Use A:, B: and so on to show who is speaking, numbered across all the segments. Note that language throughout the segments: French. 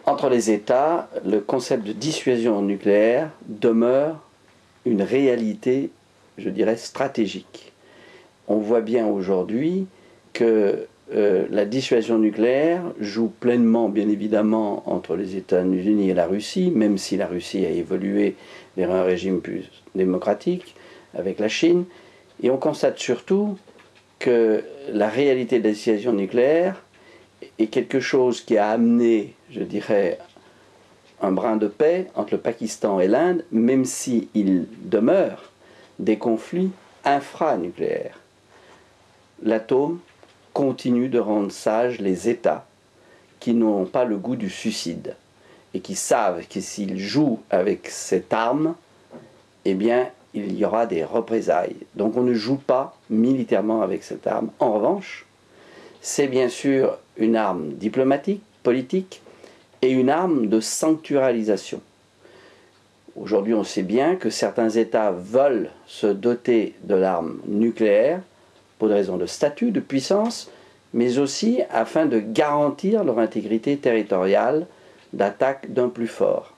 A: Entre les États, le concept de dissuasion nucléaire demeure une réalité, je dirais, stratégique. On voit bien aujourd'hui que la dissuasion nucléaire joue pleinement, bien évidemment, entre les États-Unis et la Russie, même si la Russie a évolué vers un régime plus démocratique avec la Chine. Et on constate surtout que la réalité de la dissuasion nucléaire est quelque chose qui a amené, je dirais, un brin de paix entre le Pakistan et l'Inde, même s'il demeure des conflits infranucléaires. L'atome continue de rendre sages les États qui n'ont pas le goût du suicide et qui savent que s'ils jouent avec cette arme, eh bien, il y aura des représailles. Donc on ne joue pas militairement avec cette arme. En revanche, c'est bien sûr une arme diplomatique, politique, et une arme de sanctuarisation. Aujourd'hui, on sait bien que certains États veulent se doter de l'arme nucléaire pour des raisons de statut, de puissance, mais aussi afin de garantir leur intégrité territoriale d'attaque d'un plus fort.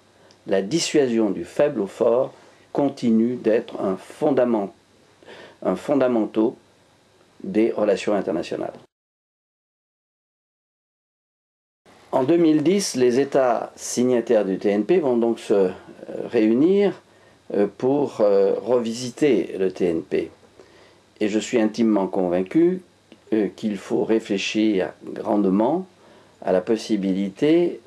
A: La dissuasion du faible au fort continue d'être un fondamental des relations internationales. En 2010, les États signataires du TNP vont donc se réunir pour revisiter le TNP. Et je suis intimement convaincu qu'il faut réfléchir grandement à la possibilité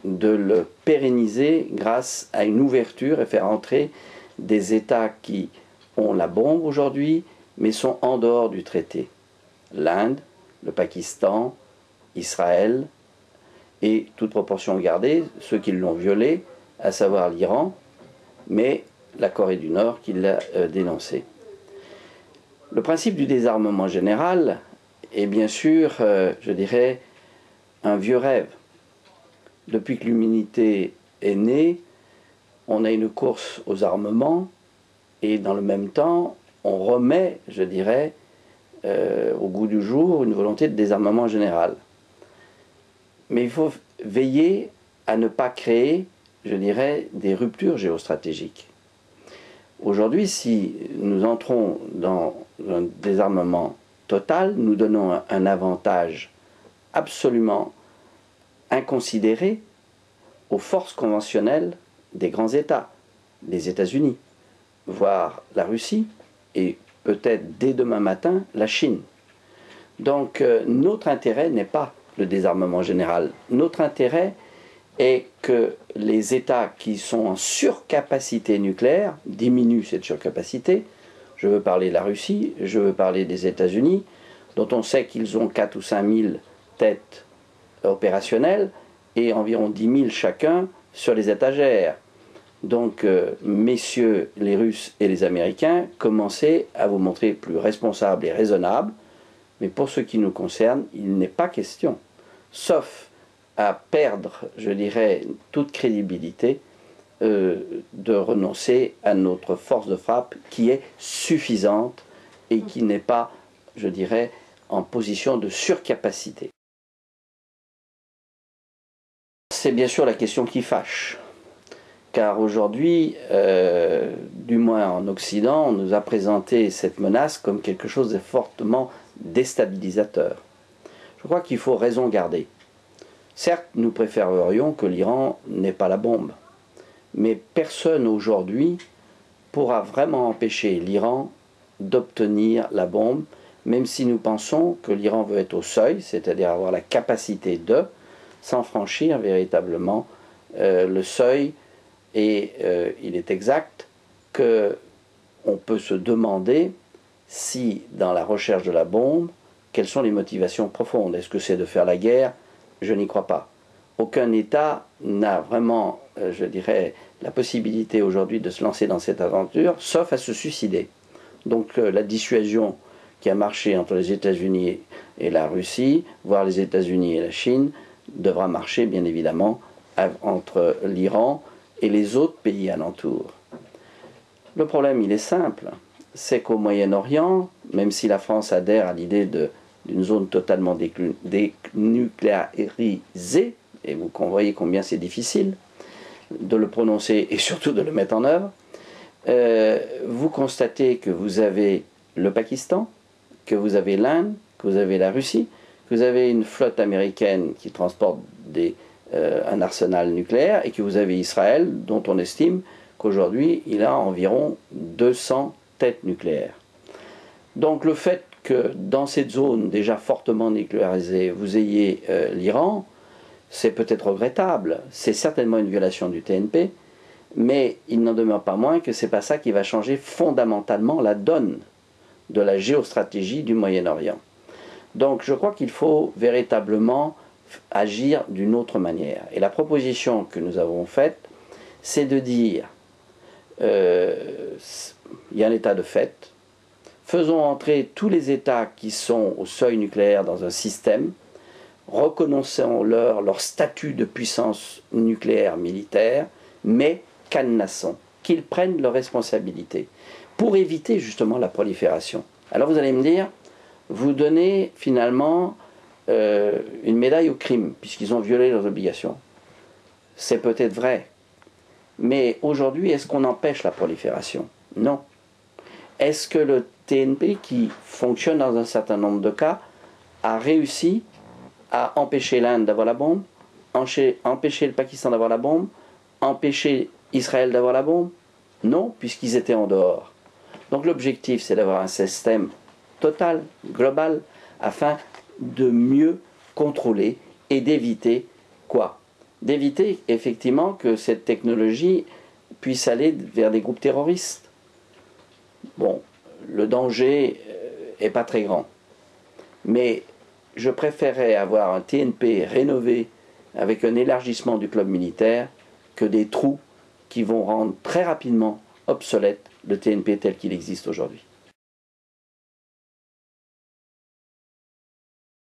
A: de le pérenniser grâce à une ouverture et faire entrer des États qui ont la bombe aujourd'hui, mais sont en dehors du traité. L'Inde, le Pakistan, Israël, et toute proportion gardée, ceux qui l'ont violé, à savoir l'Iran, mais la Corée du Nord qui l'a dénoncé. Le principe du désarmement général est bien sûr, je dirais, un vieux rêve. Depuis que l'humanité est née, on a une course aux armements et dans le même temps, on remet, je dirais, au goût du jour une volonté de désarmement général. Mais il faut veiller à ne pas créer, je dirais, des ruptures géostratégiques. Aujourd'hui, si nous entrons dans un désarmement total, nous donnons un avantage absolument inconsidéré aux forces conventionnelles des grands États, les États-Unis, voire la Russie, et peut-être dès demain matin, la Chine. Donc notre intérêt n'est pas le désarmement général. Notre intérêt est que les États qui sont en surcapacité nucléaire diminuent cette surcapacité. Je veux parler de la Russie, je veux parler des États-Unis, dont on sait qu'ils ont 4 ou 5 000 têtes opérationnelles et environ 10 000 chacun sur les étagères. Donc, messieurs les Russes et les Américains, commencez à vous montrer plus responsables et raisonnables. Mais pour ce qui nous concerne, il n'est pas question, sauf à perdre, je dirais, toute crédibilité, de renoncer à notre force de frappe qui est suffisante et qui n'est pas, je dirais, en position de surcapacité. C'est bien sûr la question qui fâche, car aujourd'hui, du moins en Occident, on nous a présenté cette menace comme quelque chose de fortement déstabilisateur. Je crois qu'il faut raison garder. Certes, nous préférerions que l'Iran n'ait pas la bombe, mais personne aujourd'hui pourra vraiment empêcher l'Iran d'obtenir la bombe, même si nous pensons que l'Iran veut être au seuil, c'est-à-dire avoir la capacité de, sans franchir véritablement le seuil. Et il est exact qu'on peut se demander si, dans la recherche de la bombe, quelles sont les motivations profondes. Est-ce que c'est de faire la guerre? Je n'y crois pas. Aucun État n'a vraiment, je dirais, la possibilité aujourd'hui de se lancer dans cette aventure, sauf à se suicider. Donc la dissuasion qui a marché entre les États-Unis et la Russie, voire les États-Unis et la Chine, devra marcher bien évidemment entre l'Iran et les autres pays alentours. Le problème, il est simple, c'est qu'au Moyen-Orient, même si la France adhère à l'idée d'une zone totalement dénucléarisée, et vous voyez combien c'est difficile de le prononcer et surtout de le mettre en œuvre, vous constatez que vous avez le Pakistan, que vous avez l'Inde, que vous avez la Russie, que vous avez une flotte américaine qui transporte un arsenal nucléaire et que vous avez Israël dont on estime qu'aujourd'hui il a environ 200 têtes nucléaires. Donc le fait que dans cette zone déjà fortement nucléarisée vous ayez l'Iran, c'est peut-être regrettable, c'est certainement une violation du TNP, mais il n'en demeure pas moins que ce n'est pas ça qui va changer fondamentalement la donne de la géostratégie du Moyen-Orient. Donc je crois qu'il faut véritablement agir d'une autre manière. Et la proposition que nous avons faite, c'est de dire, il y a un état de fait, faisons entrer tous les États qui sont au seuil nucléaire dans un système, reconnaissons-leur leur statut de puissance nucléaire militaire, mais cadenassons, qu'ils prennent leurs responsabilités, pour éviter justement la prolifération. Alors vous allez me dire, vous donnez finalement une médaille au crime, puisqu'ils ont violé leurs obligations. C'est peut-être vrai, mais aujourd'hui, est-ce qu'on empêche la prolifération? Non. Est-ce que le TNP, qui fonctionne dans un certain nombre de cas, a réussi à empêcher l'Inde d'avoir la bombe, empêcher le Pakistan d'avoir la bombe, empêcher Israël d'avoir la bombe? Non, puisqu'ils étaient en dehors. Donc l'objectif, c'est d'avoir un système total, global, afin de mieux contrôler et d'éviter quoi? D'éviter effectivement que cette technologie puisse aller vers des groupes terroristes. Bon, le danger n'est pas très grand. Mais je préférerais avoir un TNP rénové avec un élargissement du club militaire que des trous qui vont rendre très rapidement obsolète le TNP tel qu'il existe aujourd'hui.